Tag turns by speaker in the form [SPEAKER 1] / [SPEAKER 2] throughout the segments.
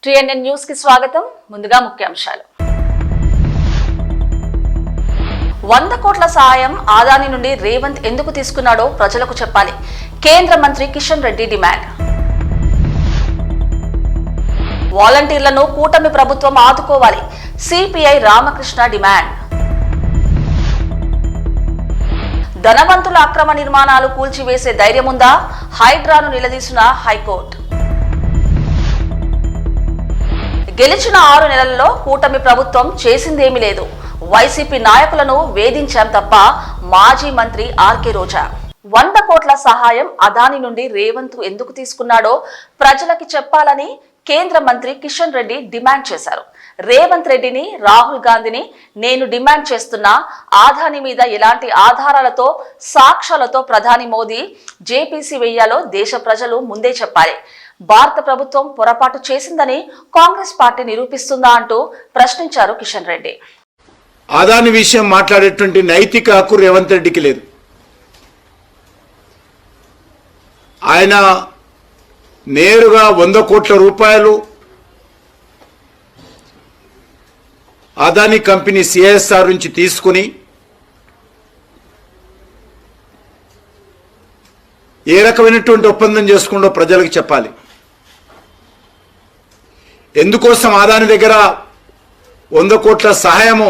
[SPEAKER 1] TNN news కి స్వాగతం. ముందుగా ముఖ్యాంశాలు. 100 కోట్ల సాయం ఆదాని నుండి రేవంత్ ఎందుకు తీసుకున్నాడో ప్రజలకు చెప్పాలి. కేంద్ర మంత్రి కిషన్ రెడ్డి డిమాండ్. వాలంటీర్లను కూటమి ప్రభుత్వం ఆదుకోవాలి. CPI Ramakrishna demand. ధనవంతుల అక్రమ నిర్మాణాలు కూల్చివేసే ధైర్యముందా? హైడ్రాను నిలదీసిన హైకోర్టు. గెలిచిన 6 నెలల్లో కూటమి ప్రభుత్వం చేసిందేమీ లేదు. వైసీపీ నాయకులను వేధించాం తప్ప మాజీ మంత్రి ఆర్కే రోజా. 100 కోట్ల సహాయం అదాని నుండి రేవంత్ ఎందుకు తీసుకున్నాడో ప్రజలకి చెప్పాలని కేంద్ర మంత్రి కిషన్ రెడ్డి డిమాండ్ చేశారు. రేవంత్ రెడ్డిని, రాహుల్ గాంధీని నేను డిమాండ్ చేస్తున్నా, ఆదాని మీద ఎలాంటి ఆధారాలతో, సాక్ష్యాలతో ప్రధాని మోదీ జేపీసీ వేయాలో దేశ ప్రజలు ముందే చెప్పాలి. భారత ప్రభుత్వం పొరపాటు చేసిందని కాంగ్రెస్ పార్టీ నిరూపిస్తుందా అంటూ ప్రశ్నించారు కిషన్ రెడ్డి.
[SPEAKER 2] ఆదాని విషయం మాట్లాడేటువంటి నైతిక హక్కు రేవంత్ రెడ్డికి లేదు. ఆయన నేరుగా 100 కోట్ల రూపాయలు అదాని కంపెనీ సిఎస్ఆర్ నుంచి తీసుకుని ఏ రకమైనటువంటి ఒప్పందం చేసుకుంటో ప్రజలకు చెప్పాలి. ఎందుకోసం అదాని దగ్గర 100 కోట్ల సహాయము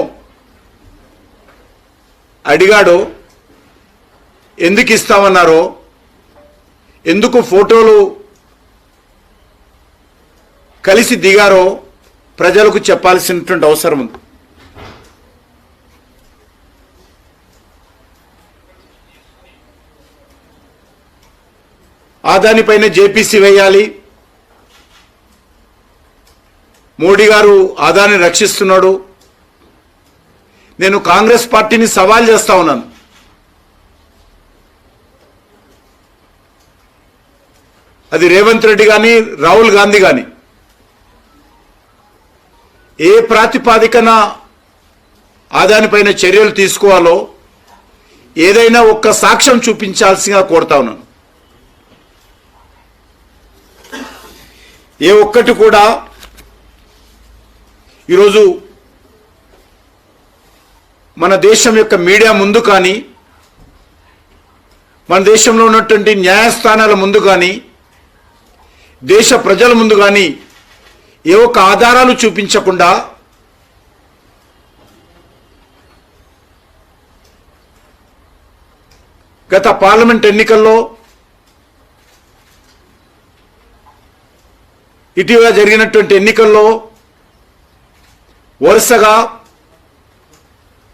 [SPEAKER 2] అడిగాడో, ఎందుకు ఇస్తామన్నారో, ఎందుకు ఫోటోలు కలిసి దిగారో ప్రజలకు చెప్పాల్సినటువంటి అవసరం ఉంది. ఆదానిపైన జేపీసీ వేయాలి. మోడీ గారు ఆదాని రక్షిస్తున్నాడు. నేను కాంగ్రెస్ పార్టీని సవాల్ చేస్తా ఉన్నాను. అది రేవంత్ రెడ్డి కానీ, రాహుల్ గాంధీ కానీ ఏ ప్రాతిపాదికన ఆదానిపైన చర్యలు తీసుకోవాలో ఏదైనా ఒక్క సాక్ష్యం చూపించాల్సిందిగా కోరుతా ఉన్నాను. ఏ ఒక్కటి కూడా ఈరోజు మన దేశం యొక్క మీడియా ముందు కానీ, మన దేశంలో ఉన్నటువంటి న్యాయస్థానాల ముందు కానీ, దేశ ప్రజల ముందు కానీ ఏ ఒక్క ఆధారాలు చూపించకుండా గత పార్లమెంట్ ఎన్నికల్లో, ఇటీవల జరిగినటువంటి ఎన్నికల్లో వరుసగా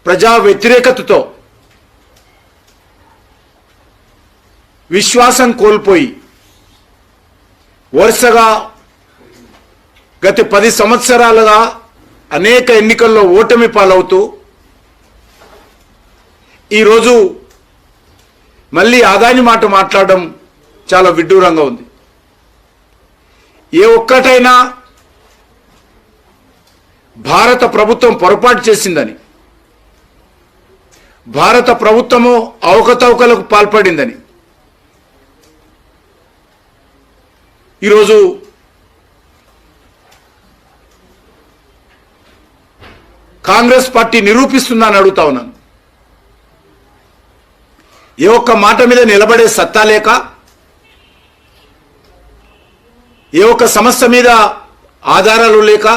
[SPEAKER 2] ప్రజా వ్యతిరేకతతో విశ్వాసం కోల్పోయి వరుసగా గత 10 సంవత్సరాలుగా అనేక ఎన్నికల్లో ఓటమి పాలవుతూ ఈరోజు మళ్ళీ ఆదాని మాట మాట్లాడడం చాలా విడ్డూరంగా ఉంది. ఏ ఒక్కటైనా భారత ప్రభుత్వం పొరపాటు చేసిందని, భారత ప్రభుత్వము అవకతవకలకు పాల్పడిందని ఈరోజు కాంగ్రెస్ పార్టీ నిరూపిస్తుందని అడుగుతా ఉన్నాను. ఏ ఒక్క మాట మీద నిలబడే సత్తా లేక, ఏ ఒక్క సమస్య మీద ఆధారాలు లేక,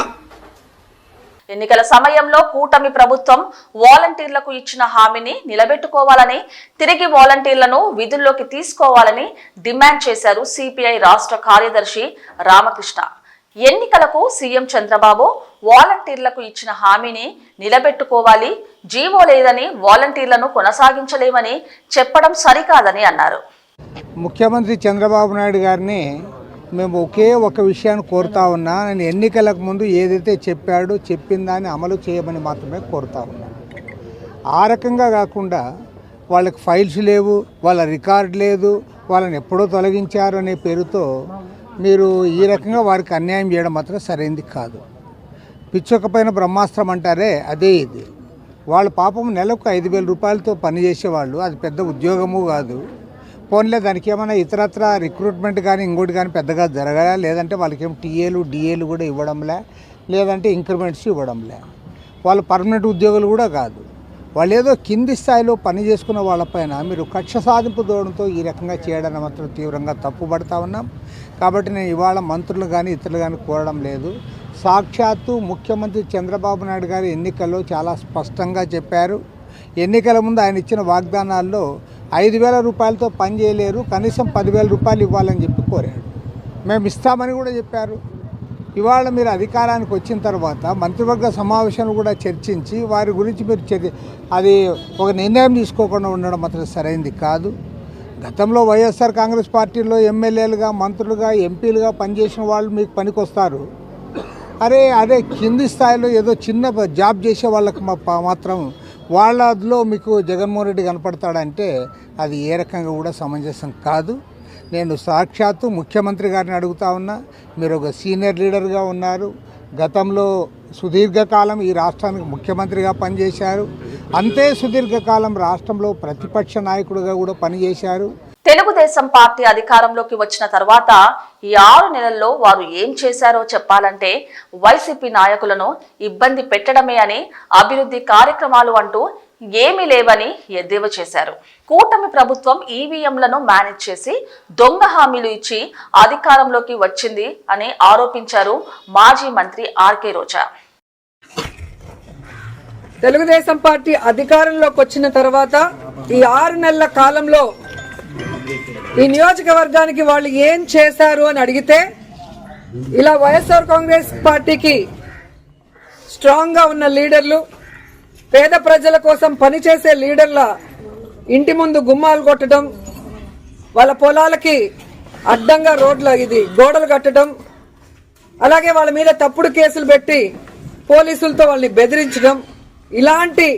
[SPEAKER 1] ఎన్నికల సమయంలో కూటమి ప్రభుత్వం వాలంటీర్లకు ఇచ్చిన హామీని నిలబెట్టుకోవాలని, తిరిగి వాలంటీర్లను విధుల్లోకి తీసుకోవాలని డిమాండ్ చేశారు సిపిఐ రాష్ట్ర కార్యదర్శి రామకృష్ణ. ఎన్నికలకు సీఎం చంద్రబాబు వాలంటీర్లకు ఇచ్చిన హామీని నిలబెట్టుకోవాలి, జీవో లేదని వాలంటీర్లను కొనసాగించలేమని చెప్పడం సరికాదని అన్నారు.
[SPEAKER 3] ముఖ్యమంత్రి చంద్రబాబు నాయుడు గారిని మేము ఒకే ఒక విషయాన్ని కోరుతా ఉన్నా, నేను ఎన్నికలకు ముందు ఏదైతే చెప్పాడో చెప్పిన దాన్ని అమలు చేయమని మాత్రమే కోరుతా ఉన్నా. ఆ రకంగా కాకుండా వాళ్ళకి ఫైల్స్ లేవు, వాళ్ళ రికార్డ్ లేదు, వాళ్ళని ఎప్పుడో తొలగించారు అనే పేరుతో మీరు ఈ రకంగా వారికి అన్యాయం చేయడం మాత్రం సరైనది కాదు. పిచ్చొక బ్రహ్మాస్త్రం అంటారే, అదే ఇది. వాళ్ళ పాపం నెలకు 5,000 రూపాయలతో పనిచేసేవాళ్ళు, అది పెద్ద ఉద్యోగము కాదు. పోన్లే దానికి ఏమైనా ఇతరత్ర రిక్రూట్మెంట్ కానీ ఇంకోటి కానీ పెద్దగా జరగలే, లేదంటే వాళ్ళకి ఏం టీఏలు డిఏలు కూడా ఇవ్వడంలే, లేదంటే ఇంక్రిమెంట్స్ ఇవ్వడంలే. వాళ్ళు పర్మనెంట్ ఉద్యోగులు కూడా కాదు. వాళ్ళు ఏదో కింది స్థాయిలో పని చేసుకున్న వాళ్ళపైన మీరు కక్ష సాధింపు ధోరణితో ఈ రకంగా చేయడాన్ని మాత్రం తీవ్రంగా తప్పుపడతా ఉన్నాం. కాబట్టి నేను ఇవాళ మంత్రులు కానీ ఇతరులు కానీ కోరడం లేదు. సాక్షాత్తు ముఖ్యమంత్రి చంద్రబాబు నాయుడు గారు ఎన్నికల్లో చాలా స్పష్టంగా చెప్పారు. ఎన్నికల ముందు ఆయన ఇచ్చిన వాగ్దానాల్లో 5,000 రూపాయలతో పని చేయలేరు, కనీసం 10,000 రూపాయలు ఇవ్వాలని చెప్పి కోరాడు. మేము ఇస్తామని కూడా చెప్పారు. ఇవాళ మీరు అధికారానికి వచ్చిన తర్వాత మంత్రివర్గ సమావేశాలు కూడా చర్చించి వారి గురించి మీరు అది ఒక నిర్ణయం తీసుకోకుండా ఉండడం మాత్రం సరైనది కాదు. గతంలో వైఎస్ఆర్ కాంగ్రెస్ పార్టీలో ఎమ్మెల్యేలుగా, మంత్రులుగా, ఎంపీలుగా పనిచేసిన వాళ్ళు మీకు పనికొస్తారు. అదే కింది స్థాయిలో ఏదో చిన్న జాబ్ చేసే వాళ్ళకి మాత్రం వాళ్ళలో మీకు జగన్మోహన్ రెడ్డి కనపడతాడంటే అది ఏ రకంగా కూడా సమంజసం కాదు. నేను సాక్షాత్తు ముఖ్యమంత్రి గారిని అడుగుతా ఉన్నా. మీరు ఒక సీనియర్ లీడర్గా ఉన్నారు, గతంలో సుదీర్ఘకాలం ఈ రాష్ట్రానికి ముఖ్యమంత్రిగా పనిచేశారు, అంతే సుదీర్ఘకాలం రాష్ట్రంలో ప్రతిపక్ష నాయకుడిగా కూడా పనిచేశారు.
[SPEAKER 1] తెలుగుదేశం పార్టీ అధికారంలోకి వచ్చిన తర్వాత ఈ 6 నెలల్లో వారు ఏం చేశారో చెప్పాలంటే వైసీపీ నాయకులను ఇబ్బంది పెట్టడమే అని, అభివృద్ధి కార్యక్రమాలు అంటూ ఏమీ లేవని ఎద్దేవా చేశారు. కూటమి ప్రభుత్వం ఈవీఎంలను మేనేజ్ చేసి దొంగ హామీలు ఇచ్చి అధికారంలోకి వచ్చింది అని ఆరోపించారు మాజీ మంత్రి ఆర్కే రోజా.
[SPEAKER 4] తెలుగుదేశం పార్టీ అధికారంలోకి వచ్చిన తర్వాత ఈ 6 నెలల కాలంలో ఈ నియోజకవర్గానికి వాళ్ళు ఏం చేశారు అని అడిగితే, ఇలా వైఎస్ఆర్ కాంగ్రెస్ పార్టీకి స్ట్రాంగ్ గా ఉన్న లీడర్లు, పేద ప్రజల కోసం పనిచేసే లీడర్ల ఇంటి ముందు గుమ్మాలు కొట్టడం, వాళ్ళ పొలాలకి అడ్డంగా గోడలు కట్టడం, అలాగే వాళ్ళ మీద తప్పుడు కేసులు పెట్టి పోలీసులతో వాళ్ళని బెదిరించడం, ఇలాంటి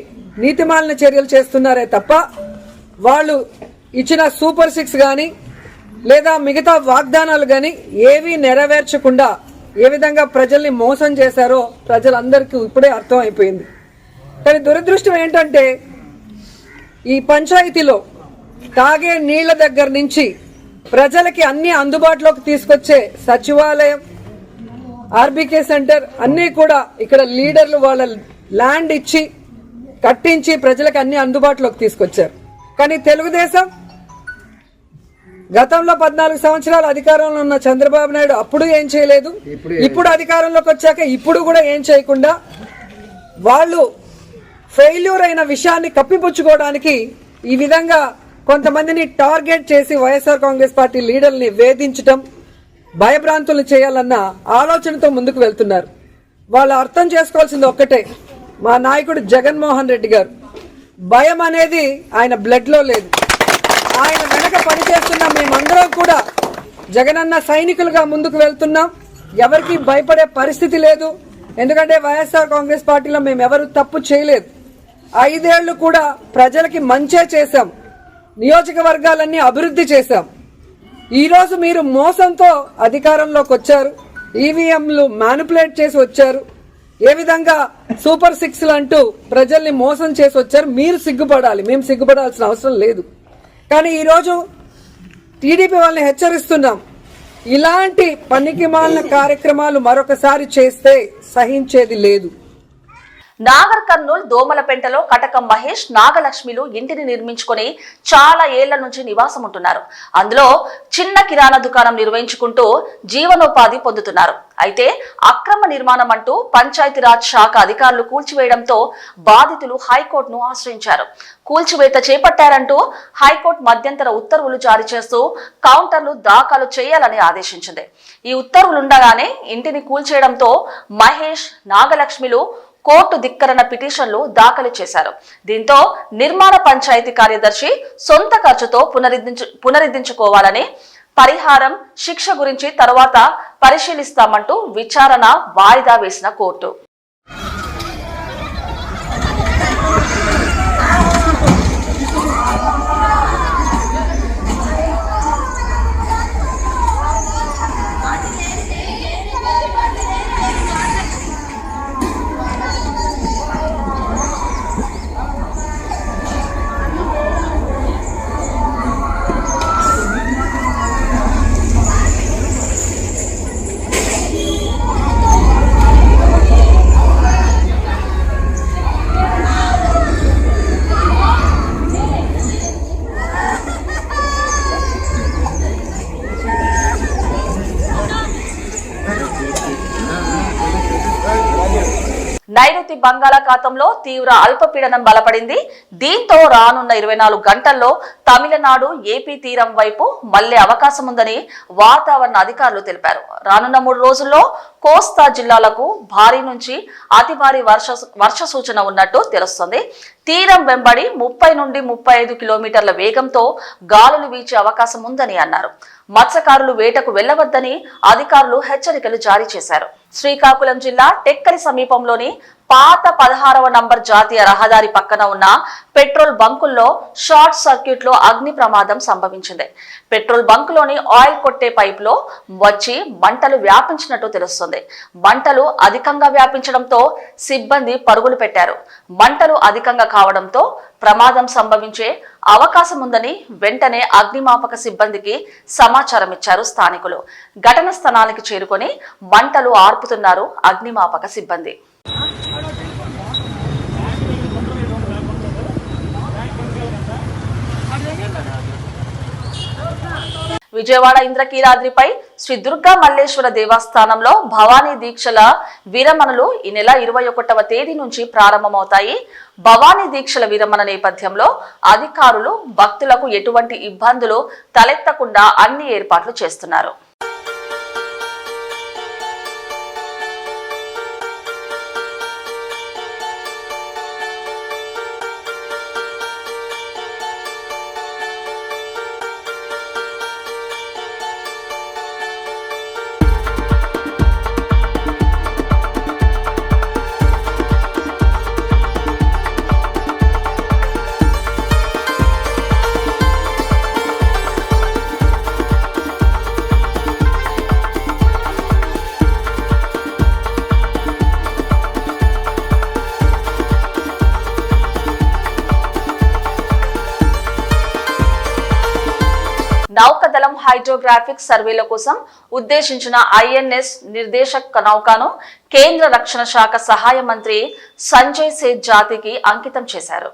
[SPEAKER 4] నీతిమాలిన చర్యలు చేస్తున్నారే తప్ప వాళ్ళు ఇచ్చిన సూపర్ 6 గాని లేదా మిగతా వాగ్దానాలు గాని ఏవీ నెరవేర్చకుండా ఏ విధంగా ప్రజల్ని మోసం చేశారో ప్రజలందరికీ ఇప్పుడే అర్థం అయిపోయింది. కానీ దురదృష్టం ఏంటంటే ఈ పంచాయతీలో తాగే నీళ్ల దగ్గర నుంచి ప్రజలకి అన్ని అందుబాటులోకి తీసుకొచ్చే సచివాలయం, ఆర్బీకే సెంటర్ అన్ని కూడా ఇక్కడ లీడర్లు వాళ్ళ ల్యాండ్ ఇచ్చి కట్టించి ప్రజలకు అన్ని అందుబాటులోకి తీసుకొచ్చారు. కానీ తెలుగుదేశం గతంలో 14 సంవత్సరాలు అధికారంలో ఉన్న చంద్రబాబు నాయుడు అప్పుడు ఏం చేయలేదు, ఇప్పుడు అధికారంలోకి వచ్చాక ఇప్పుడు కూడా ఏం చేయకుండా వాళ్ళు ఫెయిల్యూర్ అయిన విషయాన్ని కప్పిపుచ్చుకోవడానికి ఈ విధంగా కొంతమందిని టార్గెట్ చేసి వైఎస్ఆర్ కాంగ్రెస్ పార్టీ లీడర్ని వేధించడం, భయభ్రాంతులు చేయాలన్న ఆలోచనతో ముందుకు వెళ్తున్నారు. వాళ్ళు అర్థం చేసుకోవాల్సింది ఒక్కటే, మా నాయకుడు జగన్మోహన్ రెడ్డి గారు భయం అనేది ఆయన బ్లడ్ లో లేదు. ఆయన వెనక పనిచేస్తున్న మేమందరం కూడా జగనన్న సైనికులుగా ముందుకు వెళ్తున్నాం. ఎవరికి భయపడే పరిస్థితి లేదు. ఎందుకంటే వైఎస్ఆర్ కాంగ్రెస్ పార్టీలో మేము ఎవరు తప్పు చేయలేదు. 5 ఏళ్లు కూడా ప్రజలకి మంచే చేశాం, నియోజకవర్గాలన్నీ అభివృద్ధి చేశాం. ఈ రోజు మీరు మోసంతో అధికారంలోకి వచ్చారు, ఈవీఎంలు మ్యానిపులేట్ చేసి వచ్చారు, ఏ విధంగా సూపర్ 6లు అంటూ ప్రజల్ని మోసం చేసి వచ్చారు. మీరు సిగ్గుపడాలి, మేము సిగ్గుపడాల్సిన అవసరం లేదు. కానీ ఈరోజు టీడీపీ వాళ్ళని హెచ్చరిస్తున్నాం, ఇలాంటి పనికిమాలిన కార్యక్రమాలు మరొకసారి చేస్తే సహించేది లేదు.
[SPEAKER 1] నాగర్ కర్నూల్ దోమలపెంటలో కటకం మహేష్, నాగలక్ష్మిలు ఇంటిని నిర్మించుకొని చాలా ఏళ్ల నుంచి నివాసం ఉంటున్నారు. అందులో చిన్న కిరాణా దుకాణం నిర్వహించుకుంటూ జీవనోపాధి పొందుతున్నారు. అయితే అక్రమ నిర్మాణం అంటూ పంచాయతీరాజ్ శాఖ అధికారులు కూల్చివేయడంతో బాధితులు హైకోర్టును ఆశ్రయించారు. కూల్చివేత చేపట్టారంటూ హైకోర్టు మధ్యంతర ఉత్తర్వులు జారీ చేస్తూ కౌంటర్లు దాఖలు చేయాలని ఆదేశించింది. ఈ ఉత్తర్వులుండగానే ఇంటిని కూల్చేయడంతో మహేష్, నాగలక్ష్మిలు కోర్టు ధిక్కరణ పిటిషన్లు దాఖలు చేశారు. దీంతో నిర్మాణ పంచాయతీ కార్యదర్శి సొంత ఖర్చుతో పునరుద్ధరించుకోవాలని, పరిహారం, శిక్ష గురించి తర్వాత పరిశీలిస్తామంటూ విచారణ వాయిదా వేసిన కోర్టు నైరుతి బంగాళాఖాతంలో తీవ్ర అల్పపీడనం బలపడింది. దీంతో రానున్న 24 గంటల్లో తమిళనాడు, ఏపీ తీరం వైపు మళ్లే అవకాశం ఉందని వాతావరణ అధికారులు తెలిపారు. రానున్న 3 రోజుల్లో కోస్తా జిల్లాలకు భారీ నుంచి అతి భారీ వర్ష సూచన ఉన్నట్టు తెలుస్తోంది. తీరం వెంబడి 30 నుండి 35 కిలోమీటర్ల వేగంతో గాలులు వీచే అవకాశం ఉందని అన్నారు. మత్స్యకారులు వేటకు వెళ్లవద్దని అధికారులు హెచ్చరికలు జారీ చేశారు. శ్రీకాకుళం జిల్లా టెక్కలి సమీపంలోని పాత 16వ నంబర్ జాతీయ రహదారి పక్కన ఉన్న పెట్రోల్ బంకుల్లో షార్ట్ సర్క్యూట్ లో అగ్ని ప్రమాదం సంభవించింది. పెట్రోల్ బంకులోని ఆయిల్ కొట్టే పైప్ లో వచ్చి మంటలు వ్యాపించినట్టు తెలుస్తుంది. మంటలు అధికంగా వ్యాపించడంతో సిబ్బంది పరుగులు పెట్టారు. మంటలు అధికంగా కావడంతో ప్రమాదం సంభవించే అవకాశం ఉందని వెంటనే అగ్నిమాపక సిబ్బందికి సమాచారం ఇచ్చారు స్థానికులు. ఘటన స్థలానికి చేరుకొని మంటలు ఆర్పుతున్నారు అగ్నిమాపక సిబ్బంది. విజయవాడ ఇంద్రకీలాద్రిపై శ్రీ దుర్గా మల్లేశ్వర దేవస్థానంలో భవానీ దీక్షల విరమణలు ఈ నెల 21వ తేదీ నుంచి ప్రారంభమవుతాయి. భవానీ దీక్షల విరమణ నేపథ్యంలో అధికారులు భక్తులకు ఎటువంటి ఇబ్బందులు తలెత్తకుండా అన్ని ఏర్పాట్లు చేస్తున్నారు. నౌకదళం హైడ్రోగ్రాఫిక్ సర్వేల కోసం ఉద్దేశించిన ఐఎన్ఎస్ నిర్దేశక్ నౌకను కేంద్ర రక్షణ శాఖ సహాయ మంత్రి సంజయ్ సేత్ జాతికి అంకితం చేశారు.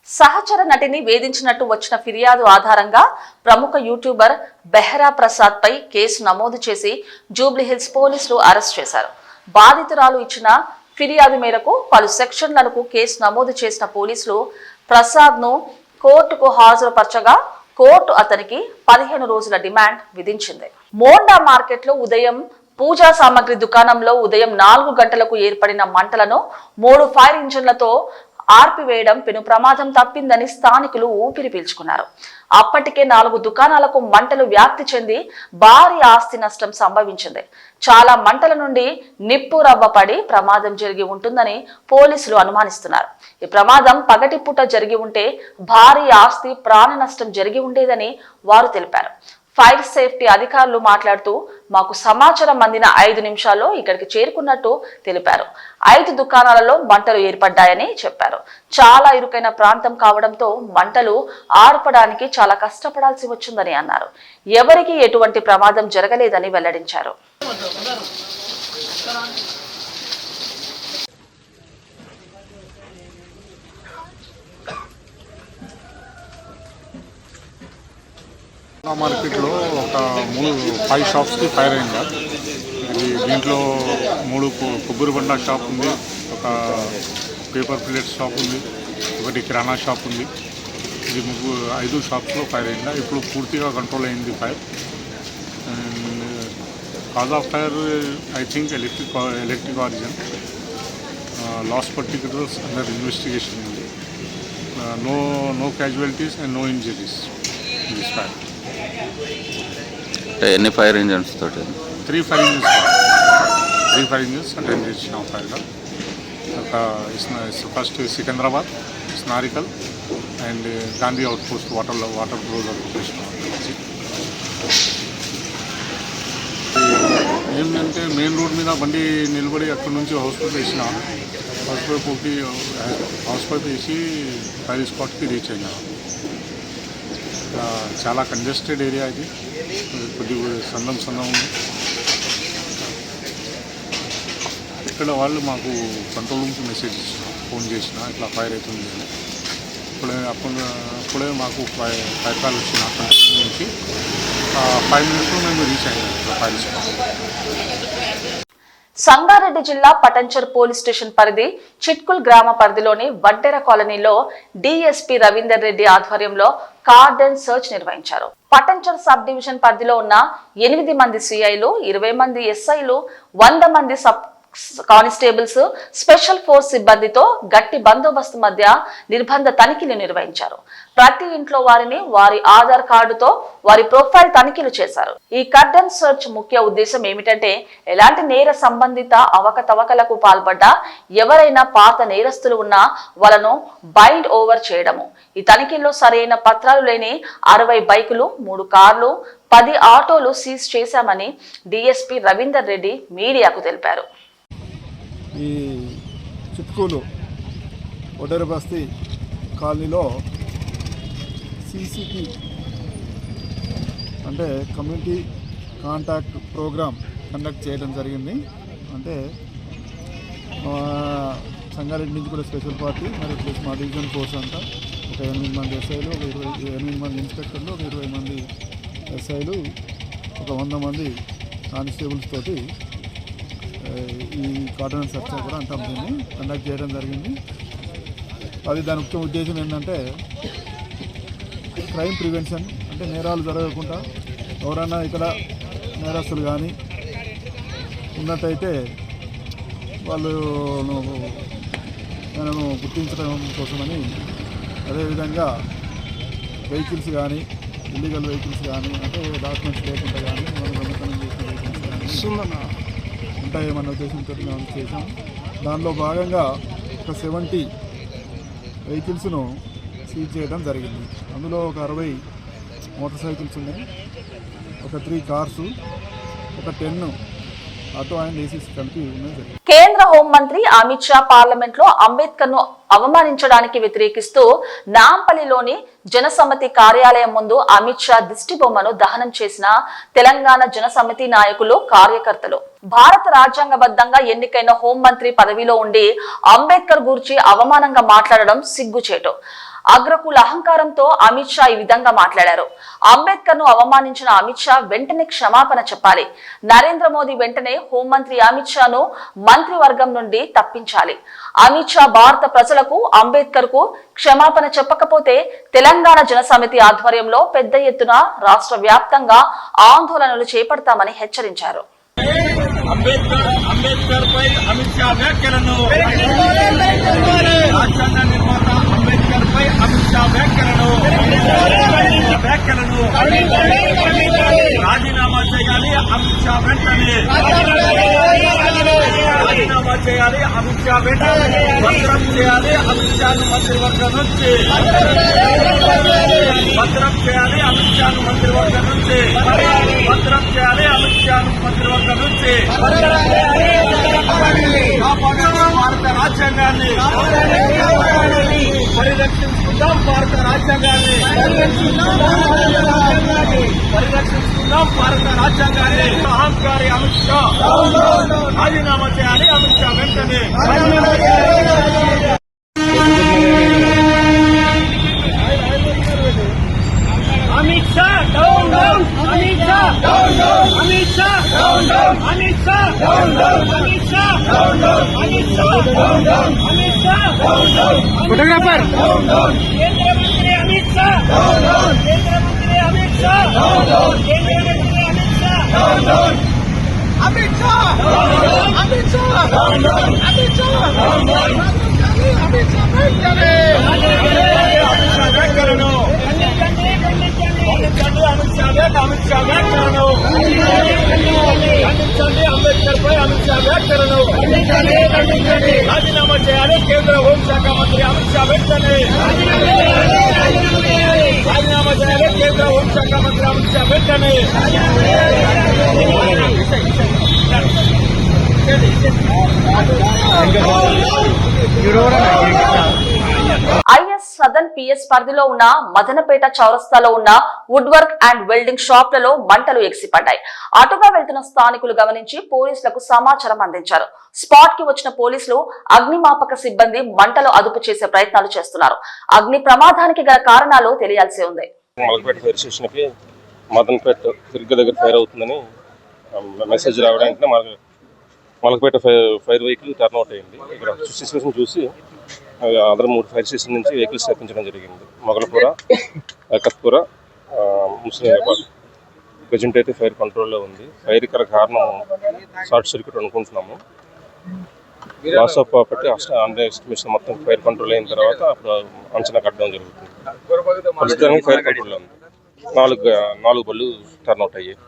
[SPEAKER 1] సహచర నటిని వేధించినట్టు వచ్చిన ఫిర్యాదు ఆధారంగా ప్రముఖ యూట్యూబర్ బెహరా ప్రసాద్ పై కేసు నమోదు చేసి జూబ్లీహిల్స్ పోలీసులు అరెస్ట్ చేశారు. బాధితురాలు ఇచ్చిన ఫిర్యాదు మేరకు పలు సెక్షన్లకు కేసు నమోదు చేసిన పోలీసులు ప్రసాద్ ను కోర్టుకు హాజరుపరచగా కోర్టు అతనికి 15 రోజుల డిమాండ్ విధించింది. మోండా మార్కెట్ లో ఉదయం పూజా సామాగ్రి దుకాణంలో ఉదయం 4 గంటలకు ఏర్పడిన మంటలను 3 ఫైర్ ఇంజన్లతో ఆర్పివేయడం పెను ప్రమాదం తప్పిందని స్థానికులు ఊపిరి పీల్చుకున్నారు. అప్పటికే 4 దుకాణాలకు మంటలు వ్యాప్తి చెంది భారీ ఆస్తి నష్టం సంభవించింది. చాలా మంటల నుండి నిప్పు రవ్వ పడి ప్రమాదం జరిగి ఉంటుందని పోలీసులు అనుమానిస్తున్నారు. ఈ ప్రమాదం పగటిపూట జరిగి ఉంటే భారీ ఆస్తి ప్రాణ నష్టం జరిగి ఉండేదని వారు తెలిపారు. ఫైర్ సేఫ్టీ అధికారులు మాట్లాడుతూ మాకు సమాచారం అందిన 5 నిమిషాల్లో ఇక్కడికి చేరుకున్నట్టు తెలిపారు. 5 దుకాణాలలో మంటలు ఏర్పడ్డాయని చెప్పారు. చాలా ఇరుకైన ప్రాంతం కావడంతో మంటలు ఆర్పడానికి చాలా కష్టపడాల్సి వచ్చిందని అన్నారు. ఎవరికీ ఎటువంటి ప్రమాదం జరగలేదని వెల్లడించారు.
[SPEAKER 5] మార్కెట్లో ఒక 5 షాప్స్కి ఫైర్ అయింది. దీంట్లో 3 కొబ్బరి బండ షాప్ ఉంది, ఒక పేపర్ ప్లేట్ షాప్ ఉంది, ఒకటి కిరాణా షాప్ ఉంది. ఇది 5 షాప్స్లో ఫైర్ అయింది. ఇప్పుడు పూర్తిగా కంట్రోల్ అయింది fire. Cause of fire I think electric origin. Last particulars under investigation ఉంది. No casualties and no injuries in this fire.
[SPEAKER 6] ఎన్ని ఫైర్ ఇంజన్స్ తోటి?
[SPEAKER 5] 3 fire engines అటెండ్ చేసిన ఫైర్గా. First Secunderabad, snorkel and Gandhi out post water closure చేసిన. ఏంటంటే main road మీద బండి నిలబడి అక్కడి నుంచి హౌస్ పైప్ వేసిన. హౌస్ పైప్ వేసి ఫైర్ స్పాట్కి రీచ్ అయినా. చాలా కంజెస్టెడ్ ఏరియా ఇది, కొద్దిగా సందం ఉంది. ఇక్కడ వాళ్ళు మాకు కంట్రోల్ రూమ్కి మెసేజ్ ఇచ్చిన, ఫోన్ చేసిన ఇట్లా ఫైర్ అవుతుంది అని. అప్పుడే మాకు ఫైర్ కాల్ వచ్చిన కంట్రోల్ నుంచి 5 minutesలో మేము రీచ్ అయినాం ఫైర్ స్పాట్.
[SPEAKER 1] సంగారెడ్డి జిల్లా పటంచర్ పోలీస్ స్టేషన్ పరిధి చిట్కుల్ గ్రామ పరిధిలోని వడ్డెర కాలనీలో డీఎస్పీ రవీందర్ రెడ్డి ఆధ్వర్యంలో కార్డన్ సర్చ్ నిర్వహించారు. పటంచర్ సబ్ డివిజన్ పరిధిలో ఉన్న 8 మంది సిఐలు, 20 మంది ఎస్ఐలు, 100 మంది సబ్ కానిస్టేబుల్స్, స్పెషల్ ఫోర్స్ సిబ్బందితో గట్టి బందోబస్తు మధ్య నిర్బంధ తనిఖీలు నిర్వహించారు. ప్రతి ఇంట్లో వారిని వారి ఆధార్ కార్డుతో వారి ప్రొఫైల్ తనిఖీలు చేశారు. ఈ కర్డన్ సర్చ్ ముఖ్య ఉద్దేశం ఏమిటంటే ఎలాంటి నేర సంబంధిత అవకతవకలకు పాల్పడ్డ ఎవరైనా పాత నేరస్తులు ఉన్నా వాళ్ళను బైండ్ ఓవర్ చేయడము. ఈ తనిఖీల్లో సరైన పత్రాలు లేని 60 బైకులు, 3 కార్లు, 10 ఆటోలు సీజ్ చేశామని డీఎస్పీ రవీందర్ రెడ్డి మీడియాకు తెలిపారు.
[SPEAKER 7] ఈ చిట్కూలు వడ్డెర బస్తీ కాలనీలో CCP అంటే కమ్యూనిటీ కాంటాక్ట్ ప్రోగ్రామ్ కండక్ట్ చేయడం జరిగింది. అంటే సంగారెడ్డి నుంచి కూడా స్పెషల్ పార్టీ మరి ప్లస్ మా డివిజన్ ఫోర్స్ అంతా ఒక 8 మంది ఎస్ఐలు, ఒక 8 మంది ఇన్స్పెక్టర్లు, ఒక 20 మంది ఎస్ఐలు, ఒక 100 మంది కానిస్టేబుల్స్ తోటి ఈ కార్డన్ సర్చ్ కూడా అంటాం దీన్ని కండక్ట్ చేయడం జరిగింది. అది దాని ముఖ్య ఉద్దేశం ఏంటంటే క్రైమ్ ప్రివెన్షన్, అంటే నేరాలు జరగకుండా ఎవరైనా ఇక్కడ నేరస్తులు కానీ ఉన్నట్టయితే వాళ్ళు మనము గుర్తించడం కోసమని, అదేవిధంగా వెహికల్స్ కానీ ఇల్లీగల్ వెహికల్స్ కానీ అంటే డాక్యుమెంట్స్ లేకుండా కానీ మనం దొంగతనం చేసిన వెహికల్స్ కానీ ఉంటాయేమన్న ఉద్దేశంతో మనం చేసాం. దానిలో భాగంగా ఒక 70 వెహికల్స్ను సీజ్ చేయడం జరిగింది. అందులో ఒక 60 మోటార్ సైకిల్స్ ఉన్నాయి, ఒక 3 కార్సు, ఒక 10 ఆటో అండ్ ఏసీస్ కలిపి ఉన్నాయి.
[SPEAKER 1] కేంద్ర హోంమంత్రి అమిత్ షా పార్లమెంట్ లో అంబేద్కర్ ను అవమానించడానికి వ్యతిరేకిస్తూ నాంపల్లిలోని జనసమితి కార్యాలయం ముందు అమిత్ షా దిష్టి బొమ్మను దహనం చేసిన తెలంగాణ జనసమితి నాయకులు, కార్యకర్తలు. భారత రాజ్యాంగబద్ధంగా ఎన్నికైన హోంమంత్రి పదవిలో ఉండి అంబేద్కర్ గురించి అవమానంగా మాట్లాడడం సిగ్గుచేటు. అగ్రకుల అహంకారంతో అమిత్ షా ఈ విధంగా మాట్లాడారు. అంబేద్కర్ ను అవమానించిన అమిత్ షా వెంటనే క్షమాపణ చెప్పాలి. నరేంద్ర మోదీ వెంటనే హోంమంత్రి అమిత్ షాను మంత్రివర్గం నుండి తప్పించాలి. అమిత్ షా భారత ప్రజలకు, అంబేద్కర్ కు క్షమాపణ చెప్పకపోతే తెలంగాణ జనసమితి ఆధ్వర్యంలో పెద్ద ఎత్తున రాష్ట్ర వ్యాప్తంగా ఆందోళనలు చేపడతామని హెచ్చరించారు.
[SPEAKER 8] అంబేద్కర్ పై అమిత్ షా వ్యాఖ్యలను, రాజ్యాంగ నిర్మాత అంబేద్కర్ పై అమిత్ షా వ్యాఖ్యలను రాజీనామా చేయాలి అమిత్ షా వెంటనే, రాజీనామా చేయాలి అమిత్ షా వెంటనే, భద్రం చేయాలి అమిత్ షాను మంత్రివర్గం నుంచి, భద్రం చేయాలి అమిత్ షాను మంత్రివర్గం నుంచి, భద్రం చేయాలి అమిత్ షాను మంత్రివర్గం నుంచి, కాపాడుకుందాం భారత రాజ్యాంగాన్ని, పరిరక్షించుకుందాం భారత రాజ్యాంగాన్ని, పరిరక్షించుకుందాం భారత రాజ్యాంగాన్ని. అహంకారి అమిత్ షా రాజీనామా చేయాలి అమిత్ షా వెంటనే. Amit Shah down down, Amit Shah down down, Amit Shah down down, Amit Shah down down, Amit Shah down down, Amit Shah down down, Amit Shah down down, photographer down down, కేంద్ర మంత్రి అమిత్ షా డౌన్ డౌన్, కేంద్ర మంత్రి అమిత్ షా డౌన్ డౌన్, కేంద్ర మంత్రి Amit Shah down down, Amit Shah down down, Amit Shah down down, Amit Shah down down. Amit Shah వ్యాఖ్యలను ఖండించండి. అంబేద్కర్ పై అమిత్ షా వ్యాఖ్యలను రాజీనామా చేయాలి. కేంద్ర హోంశాఖ మంత్రి అమిత్ షా వెంటనే రాజీనామా చేయాలి. కేంద్ర హోంశాఖ మంత్రి అమిత్ షా వెంటనే
[SPEAKER 1] ఐఎస్ సదన్ పిఎస్ పరిధిలో ఉన్న మదనపేట చౌరస్తాలో ఉన్న వుడ్ వర్క్ అండ్ వెల్డింగ్ షాప్లలో మంటలు ఎగిసిపడ్డాయి. అటుగా వెళ్తున్న స్థానికులు గమనించి పోలీసులకు సమాచారం అందించారు. స్పాట్ కి వచ్చిన పోలీసులు అగ్నిమాపక సిబ్బంది మంటలు అదుపు చేసే ప్రయత్నాలు చేస్తున్నారు. అగ్ని ప్రమాదానికి గల కారణాలు తెలియాల్సి ఉంది.
[SPEAKER 6] మలకపేట ఫైర్ స్టేషన్ కి మదనపేట తిరిగి దగ్గర ఫైర్ అవుతుందని మెసేజ్ రావడానికి Malakpet fire vehicle turn out అయింది. ఇక్కడ సిచ్యువేషన్ చూసి అదర్ 3 ఫైర్ స్టేషన్ నుంచి వెహికల్స్ తెప్పించడం జరిగింది. మొగలపుర, కత్పుర, ముస్లింబాద్. ప్రజెంట్ అయితే ఫైర్ కంట్రోల్లో ఉంది. ఫైర్ గల కారణం షార్ట్ సర్క్యూట్ అనుకుంటున్నాము. Loss of property underestimation మొత్తం ఫైర్ కంట్రోల్ అయిన తర్వాత అప్పుడు అంచనా కట్టడం జరుగుతుంది. ప్రస్తుతానికి ఫైర్ కంట్రోల్లో ఉంది. 4 బళ్ళు టర్న్ అవుట్ అయ్యాయి.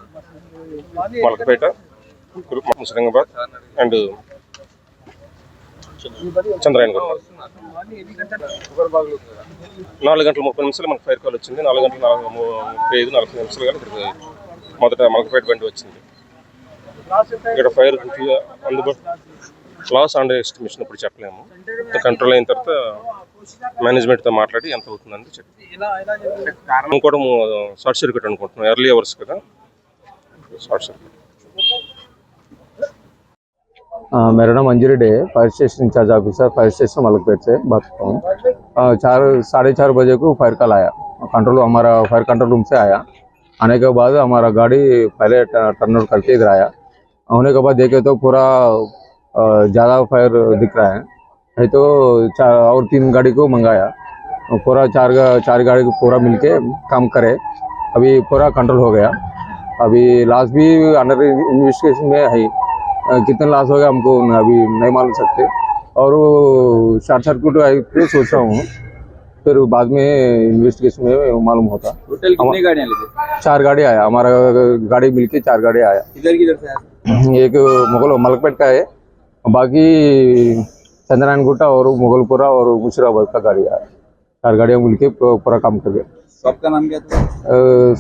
[SPEAKER 6] మలకపేట, ముస్లింబాద్ అండ్ చంద్రాయనగూడ. 4 గంటల 30 నిమిషాలు మనకు ఫైర్ కాల్ వచ్చింది. 4 గంటల 35-40 నిమిషాలు కానీ మొదట మలకపేట బండి వచ్చింది. ఇక్కడ ఫైర్ అందుబాటు లాస్ అండర్ ఎస్టిమేషన్ ఇప్పుడు చెప్పలేము. కంట్రోల్ అయిన తర్వాత మేనేజ్మెంట్తో మాట్లాడి ఎంత అవుతుందని చెప్పి కూడా షార్ట్ సర్క్యూట్ అనుకుంటున్నాం. ఎర్లీ అవర్స్ కదా शॉर्ट सर्किट।
[SPEAKER 9] मेरा नाम अंजू रेड्डी है, fire station in charge officer, fire station Malakpet से बात कर रहा हूँ। 4:30 बजे को फायर कॉल आया, कंट्रोल हमारा फायर कंट्रोल रूम से आया। आने के बाद हमारा गाड़ी पहले टर्न आउट करके इधर आया। होने के बाद देखे तो पूरा ज़्यादा फायर दिख रहा है तो 4 और 3 गाड़ी को मंगाया, पूरा 4 गाड़ी को पूरा मिलके काम करे। अभी पूरा कंट्रोल हो गया। अभी लॉस भी अंडर इन्वेस्टिगेशन में है, कितना लॉस हो गया हमको अभी नहीं मालूम सकते। और वो शॉर्ट सर्किट तो सोच रहा हूँ, फिर बाद में इन्वेस्टिगेशन में मालूम होता।
[SPEAKER 10] टोटल कितनी गाड़ियाँ लेते?
[SPEAKER 9] 4 गाड़ी आया, हमारा गाड़ी मिलके 4 गाड़ी आया।
[SPEAKER 10] इधर किधर से आया?
[SPEAKER 9] एक मलकपेट का है, बाकी चंद्रायनगुट्टा और मुगलपुरा और मुशीराबाद का गाड़ी आया। 4 गाड़ियाँ मिलके पूरा काम कर गया।
[SPEAKER 10] सबका नाम क्या था?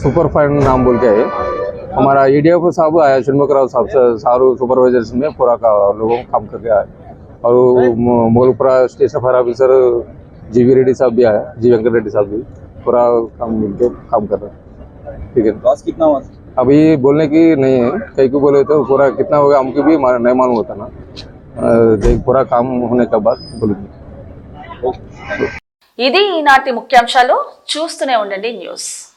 [SPEAKER 9] सुपर फाइन नाम बोल के है। हमारा EDF साहब आया, षणमुखराव साहब सारू सुपरवाइजर में पूरा लोगों को काम करके आया। और Mughalpura station fire officer GV Reddy साहब भी आया, जी वेंकट रेड्डी साहब भी पूरा काम मिलके काम कर रहे हैं। ठीक है,
[SPEAKER 10] लॉस कितना हुआ?
[SPEAKER 9] अभी बोलने की नहीं है, कई को बोले तो पूरा कितना होगा हमको भी नहीं मालूम होता ना, पूरा काम होने के बाद बोलेंगे।
[SPEAKER 1] ఇది ఈనాటి ముఖ్యాంశాలు. చూస్తూనే ఉండండి న్యూస్.